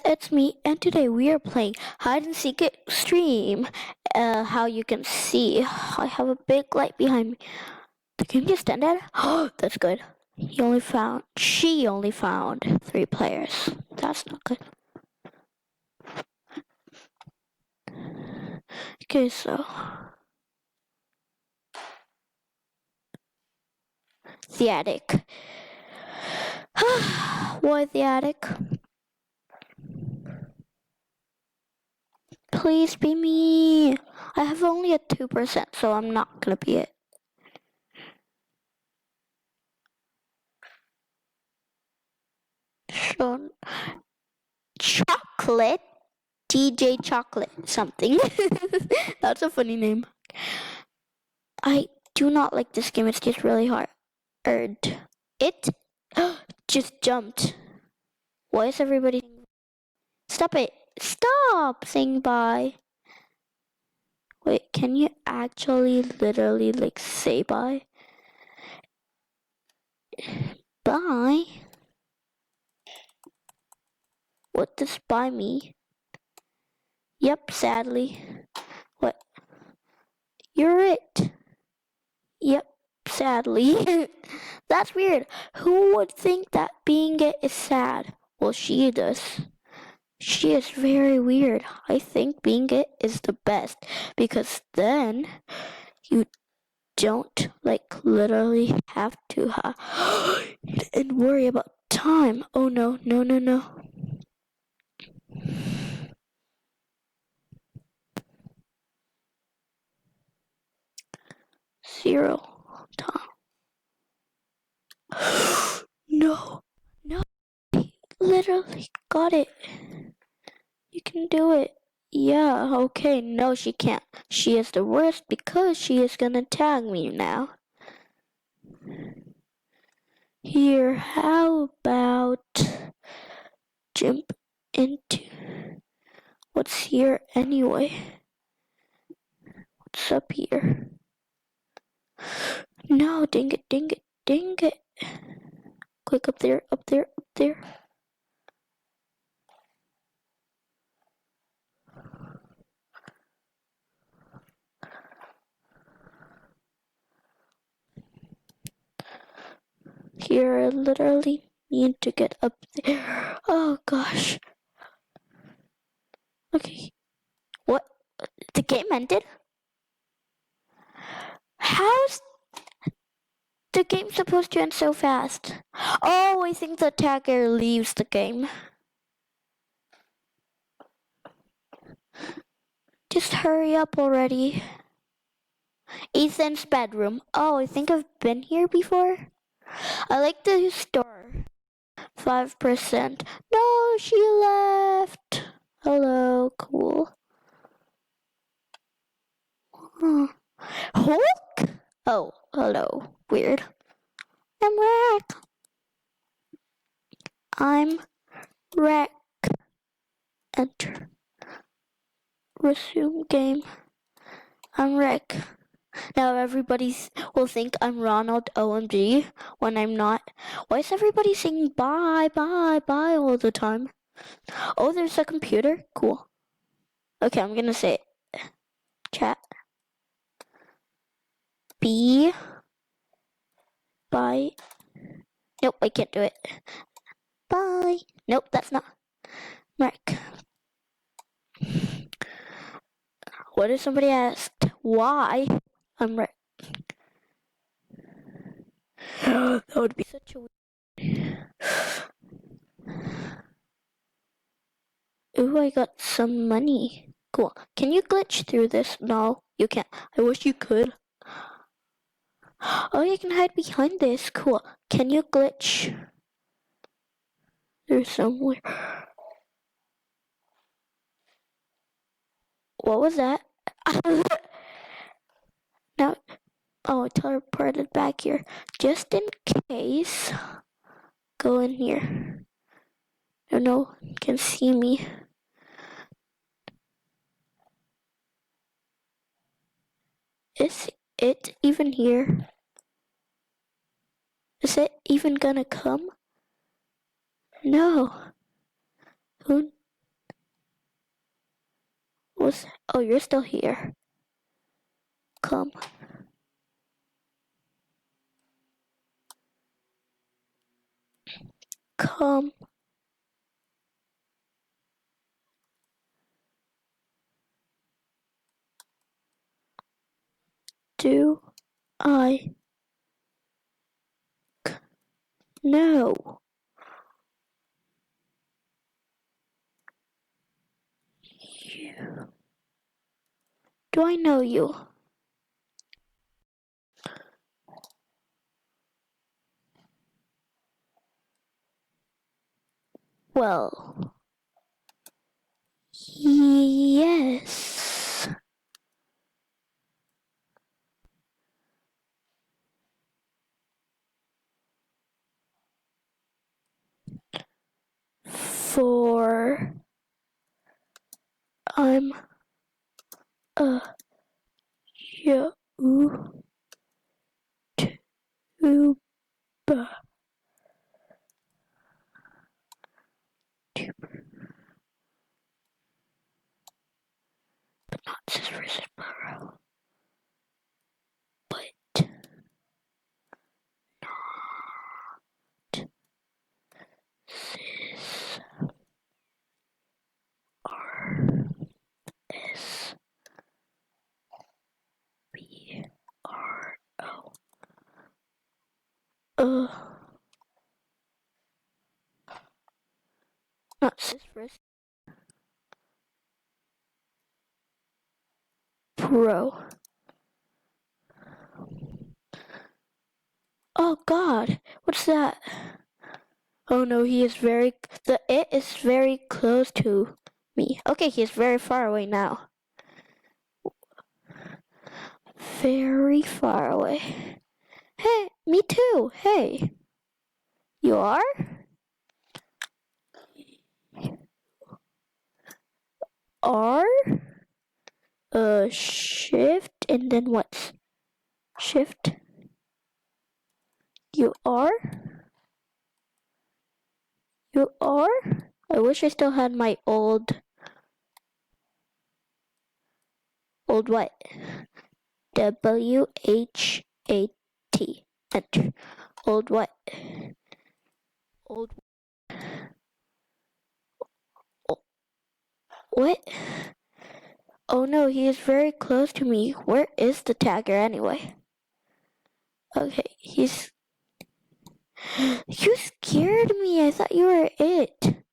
it's me, and today we are playing Hide and Seek Extreme. How you can see, I have a big light behind me. The game just ended? Oh, that's good. She only found 3 players. That's not good. Okay, so. The attic. Why the attic? Please be me. I have only a 2%, so I'm not gonna be it. So, chocolate? DJ Chocolate something. That's a funny name. I do not like this game. It's just really hard. It just jumped. Why is everybody... Stop it. Stop saying bye. Wait, can you actually literally like say bye? Bye? What does bye mean? Yep, sadly. What? You're it. Yep, sadly. That's weird. Who would think that being it is sad? Well, she does. She is very weird. I think being it is the best because then you don't like literally have to and worry about time. Oh no, no, no, no. Zero time. No, no. Literally got it. You can do it. Yeah, okay. No, she can't. She is the worst because she is gonna tag me now. Here, how about jump into what's here anyway? What's up here? No, dang it, dang it, dang it. Click up there, up there, up there. Here, I literally need to get up there. Oh gosh. Okay. What? The game ended? How's the game supposed to end so fast? Oh, I think the tagger leaves the game. Just hurry up already. Ethan's bedroom. Oh, I think I've been here before. I like the store. 5%. No, she left. Hello, cool. Hulk? Oh, hello. Weird. I'm Wreck. I'm Wreck. Enter. Resume game. I'm Wreck. Now everybody will think I'm Ronald OMG when I'm not. Why is everybody saying bye, bye, bye all the time? Oh, there's a computer? Cool. Okay, I'm gonna say it. Chat. B. Bye. Nope, I can't do it. Bye. Nope, that's not. Mark. What if somebody asked why I'm right? That would be such a weird. Ooh, I got some money. Cool. Can you glitch through this? No, you can't. I wish you could. Oh, you can hide behind this. Cool. Can you glitch? There's somewhere. What was that? Now, oh, I teleported back here. Just in case, go in here. No one can see me. Is it even here? Is it even gonna come? No. Who Oh, you're still here. Come. Come. Do I know you? Do I know you? Well, yes. For I'm a YouTuber. But not Sis versus Burrow. But not Sis R.S. B.R.O. Not Sis versus Pro. Oh God, what's that? Oh no, he is it is very close to me. Okay, he is very far away now. Very far away. Hey, me too. Hey. You are? R? Shift and then what? Shift? You are? You are? I wish I still had my old what? W-H-A-T. Enter. Old what? Old what? Oh no, he is very close to me. Where is the tagger anyway? Okay, he's... You scared me. I thought you were it.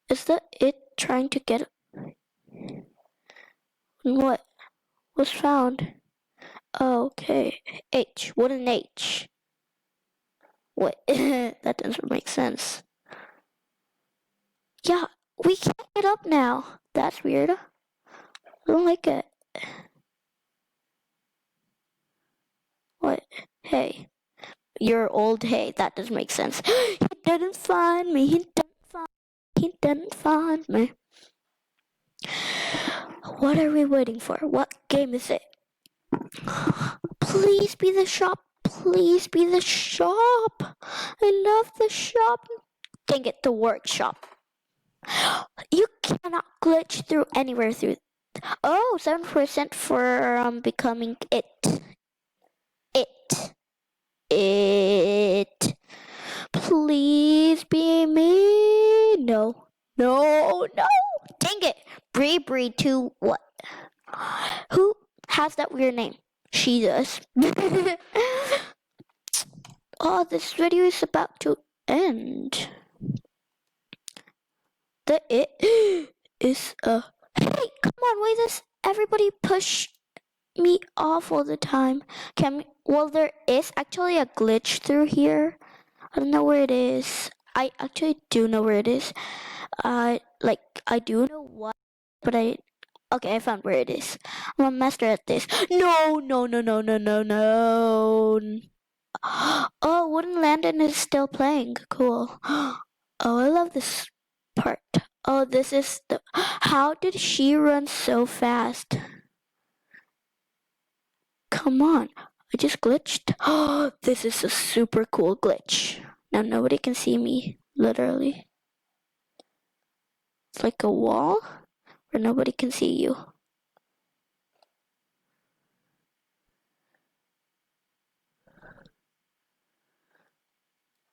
Is that it trying to get... What was found? Okay. H. What an H. What? That doesn't make sense. Yeah, we can't get up now. That's weird. I don't like it. What? Hey. You're old. Hey, that doesn't make sense. He didn't find me. He didn't find me. What are we waiting for? What game is it? Please be the shop. Please be the shop. I love the shop. Dang it, the workshop. You cannot glitch through anywhere through. Oh, 7% for becoming it. It. Please be me. No. No. No. Dang it. Bree 2 what? Who has that weird name? She does. Oh, this video is about to end. The it is a... Hey, come on, why does everybody push me off all the time? Well, there is actually a glitch through here. I don't know where it is. I actually do know where it is. I do know what, but okay, I found where it is. I'm a master at this. No. Oh, Wooden Landing is still playing. Cool. Oh, I love this part. Oh, this is the... How did she run so fast? Come on. I just glitched. Oh, this is a super cool glitch. Now nobody can see me. Literally. It's like a wall where nobody can see you.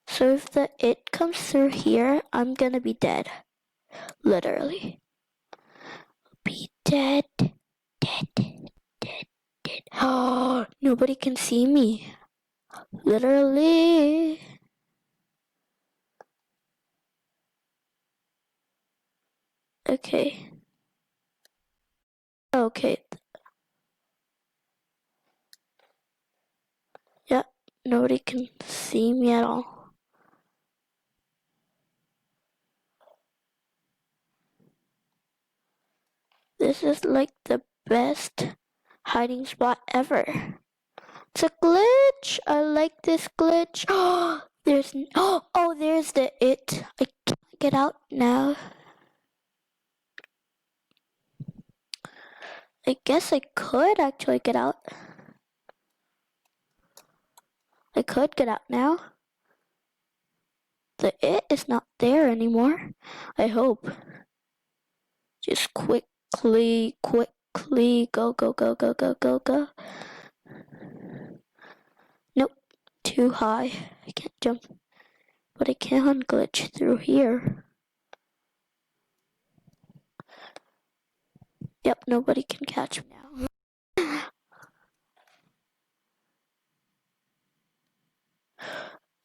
So if the it comes through here, I'm gonna be dead. Literally. Be dead. Dead. Dead. Dead. Oh, nobody can see me. Literally. Okay. Okay. Yep. Nobody can see me at all. This is like the best hiding spot ever. It's a glitch. I like this glitch. Oh, there's the it. I can't get out now. I guess I could actually get out. I could get out now. The it is not there anymore. I hope. Just quickly, go, go, go, go, go, go, go. Nope, too high. I can't jump. But I can glitch through here. Yep, nobody can catch me now.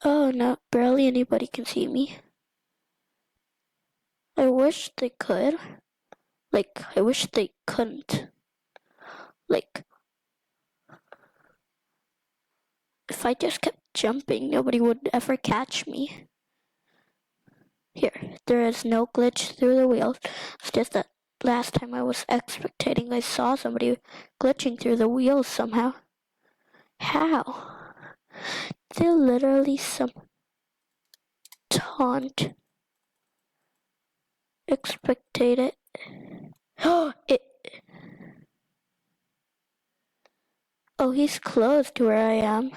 Oh no, barely anybody can see me. I wish they could. Like, I wish they couldn't. Like, if I just kept jumping, nobody would ever catch me. Here, there is no glitch through the wheels. It's just that last time I was spectating, I saw somebody glitching through the wheels somehow. How? They're literally some taunt. Spectate it. Oh, he's close to where I am.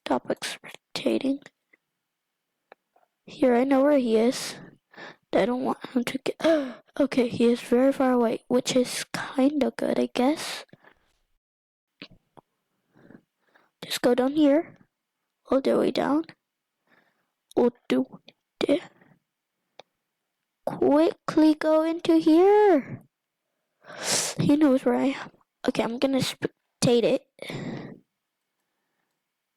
Stop spectating. Here, I know where he is. I don't want him to get... Okay, he is very far away, which is kinda good, I guess. Just go down here. All the way down. Quickly go into here. He knows where I am. Okay, I'm gonna spectate it.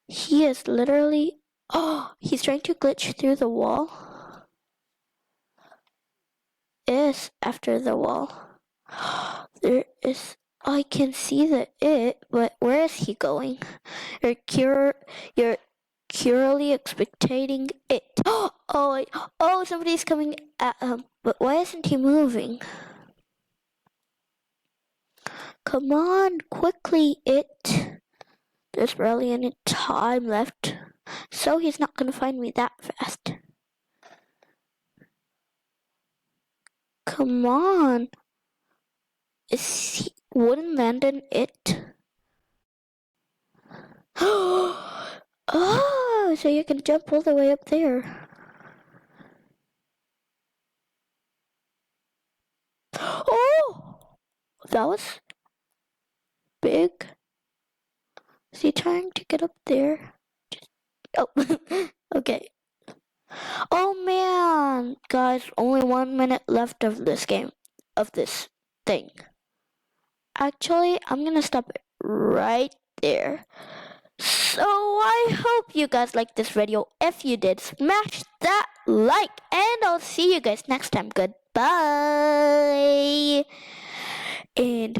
He is literally... Oh, he's trying to glitch through the wall. Is after the wall. There is... I can see the it, but where is he going? You're curiously expectating it. Oh, somebody's coming at him. But why isn't he moving? Come on, quickly, it. There's barely any time left, so he's not gonna find me that fast. Come on. Wouldn't land in it? Oh, so you can jump all the way up there. Oh, that was big. Is he trying to get up there? Oh, okay. Oh man, guys, only 1 minute left of this game, of this thing. Actually, I'm gonna stop it right there. So I hope you guys liked this video. If you did, smash that like, and I'll see you guys next time. Goodbye. And